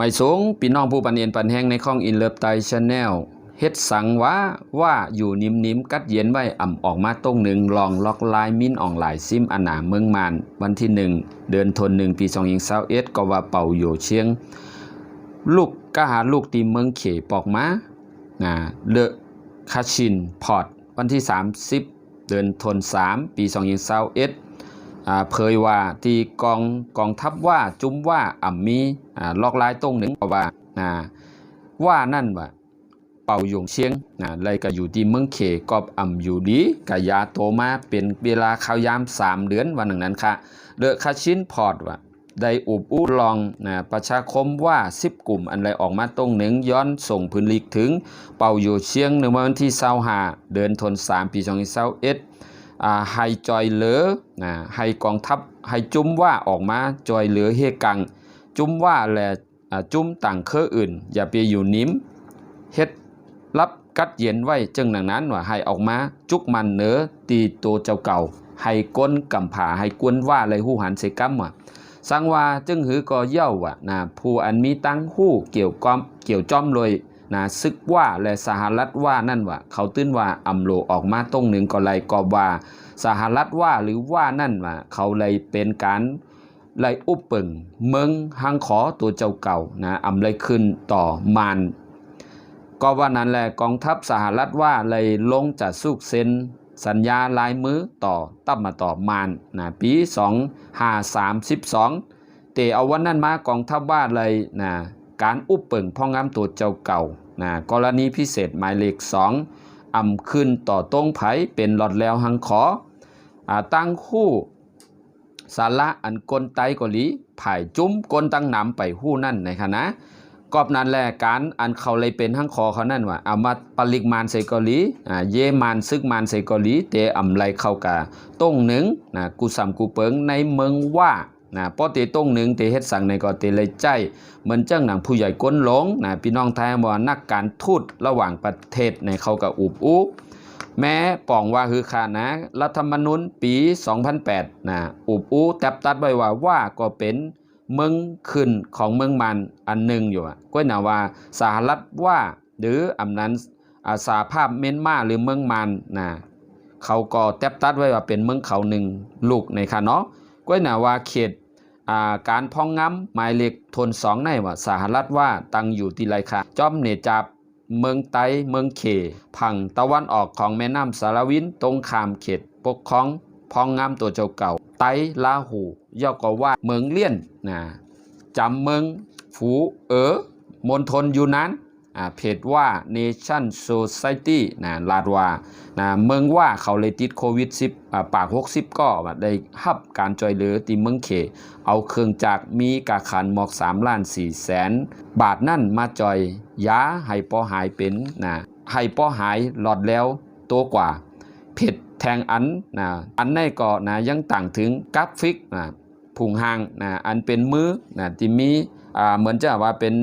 ไม่สูงพี่น้องผู้ปันเอ็นปันแห้งในข้องอินเลิฟไตชาแนลเฮ็ดสังว่าอยู่นิ่มกัดเย็นไว้อ่ำออกมาตรงหนึ่งลองล็อกลายมิ้นอ่องหลายซิมอนาเมืองมานวันที่1 เดือนธันวาคมปี2021ก็ว่าเป่าอยู่เชียงลูกก็หาลูกตีเมืองเขปอกมาเลอะคาชินพอร์ตวันที่30 เดือนธันวาคมปี2021เผยว่าที่กองทัพว่าจุ้มว่ามีลอกลายตรงหนึ่งว่านั่นว่าเป่าหยงเชียงเลยก็อยู่ที่เมืองเขกอบอยู่ดีกะยาโตมาเป็นเวลาข่าวยาม3 เดือนวันหนึ่งนั้นค่ะเดอะคาชินพอร์ตว่าได้อุบอู้ลองประชาคมว่า10 กลุ่มอันไรออกมาตรงหนึ่งย้อนส่งพื้นลิกถึงเป่าอยู่เชียงในวันที่25 เดือนธันวาคมปี2021ให้จอยเหลือให้กองทัพให้จุ้มว่าออกมาจอยเหลือเฮกังจุ้มว่าและจุ้มต่างเครืออื่นอย่าไปอยู่นิ่มเฮ็ดรับกัดเย็นไว้จึงดังนั้นว่าให้ออกมาจุกมันเนื้อตีตัวเจ้าเก่าให้ก้นกำผาให้กวนว่าอะไรหู้หันเสกัมสังว่าจึงหือก็เย่าผู้อันมีตั้งหู้เกี่ยวจ้อมเลยซึกว่าและสหรัฐว่านั่นว่าเขาตื้นว่าโลออกมาตรงหนึ่งก็เลยกอบว่าสหรัฐว่าหรือว่านั่นว่าเขาเลยเป็นการไล่อุปเปิงเมืองหังขอตัวเจ้าเก่าเลยขึ้นต่อมานก็ว่านั้นแหละกองทัพสหรัฐว่าเลยลงจะสุกเซ็นสัญญาลายมือต่อตั้มาต่อมานปี2532แต่เอาวันนั้นมากองทัพว่าเลยการอุปเปิงพ่องามตัวเจ้าเก่ากรณีพิเศษหมายเลข2ขึ้นต่อตรงไผเป็นหลอดแล้วหังขอตั้งคู่สาระอันกลไตกอลีไผ่จุ้มกลตั้งหนำไปหู้นั่นในคณะกอบนั้นแหละการอันเขาเลยเป็นหังคอเขานั่นว่าเอามาปลิกมานใส่กอลีเยมานซึกมานใส่กอลีเตไรเข้ากะต้งหนึ่งกูสำกูเปิงในเมืองว่าเพราะเตต้งหนึ่งเตเฮ็ดสั่งในก็เตเลยใจเหมือนเจ้าหนังผู้ใหญ่ก้นหลงพี่น้องไทยว่านักการทูตระหว่างประเทศในเขากับอุบอู้แม้ป่องว่าคือขารัฐธรรมนูญปี2008อุบอู้แตบตัดไว้ว่าก็เป็นเมืองขึ้นของเมืองมันอันหนึ่งอยู่ก็น่าว่าสหรัฐว่าหรืออำนั้นสหภาพเมียนมาหรือเมืองมันเขาก็แตบตัดไว้ว่าเป็นเมืองเขาหนึ่งลูกในค่ะเนาะก็น่าว่าเขตการพองงำหมายเลขทน2ในว่าสหรัฐว่าตั้งอยู่ที่ไรค่ะจอมเนจับเมืองไตเมืองเขพังตะวันออกของแม่น้ำสารวินตรงข้ามเขตปกครองพองงามตัวเจ้าเก่าไตลาหูย่อก็ว่าเมืองเลี่ยนจำเมืองฝูมณฑลอยู่นั้นเพจว่า Nation Society ลาดว่าเมืองว่าเขาเลยติดโควิด10ปาก60ก็ได้ฮับการจอยเหลือที่เมืองเขเอาเครื่องจักรมีกาขันหมอก3,400,000 บาทนั่นมาจอยยาให้ป้อหายเป็นให้ป้อหายหลอดแล้วตัวกว่าเพจแทงอันในก็ยังต่างถึงกราฟิกผุงหางอันเป็นมือที่มีเหมือนจะว่าเป็น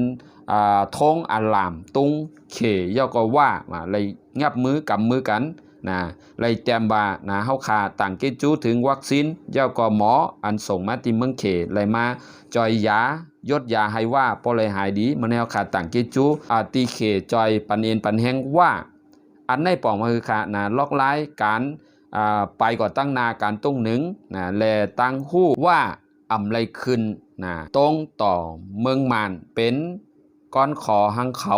ทงอลามตุงเขย่อก็ว่าเลยงับมือกำมือกันเลยแจมว่าเฮาขาต่างเกจูถึงวัคซีนย่อก็หมออันส่งมาที่เมืองเขเลยมาจอยยายดยาให้ว่าพอเลยหายดีมาแนวขาต่างเกจูตีเขจอยปันเอ็นปันแห้งว่าอันในป่องมาคือขาล็อกไล่การไปก่อตั้งนาการตุ้งหนึ่งแลตั้งหู้ว่าไรขึ้นตรงต่อเมืองมานเป็นก้อนขอหังเขา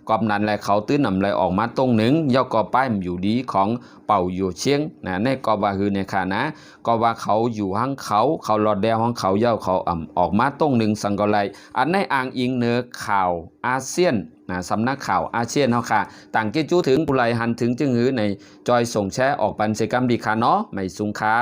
กอบนั้นแหละเขาตื้นไรออกมาตรงหนึ่งย่อก็ป้ายอยู่ดีของเป่าอยู่เชียงในกอบว่าคือในค่ะก็ว่าเขาอยู่หังเขาหลอดแดวหังเขาย่อเขาออกมาตรงหนึ่งสังกะไรอันในอ่างอิงเนื้อข่าวอาเซียนสำนักข่าวอาเซียนเฮาค่ะต่างเกจูถึงปุไรหันถึงจึงหือในจอยส่งแชร์ออกปันเซกัมดีค่ะเนาะไม่สุงค้า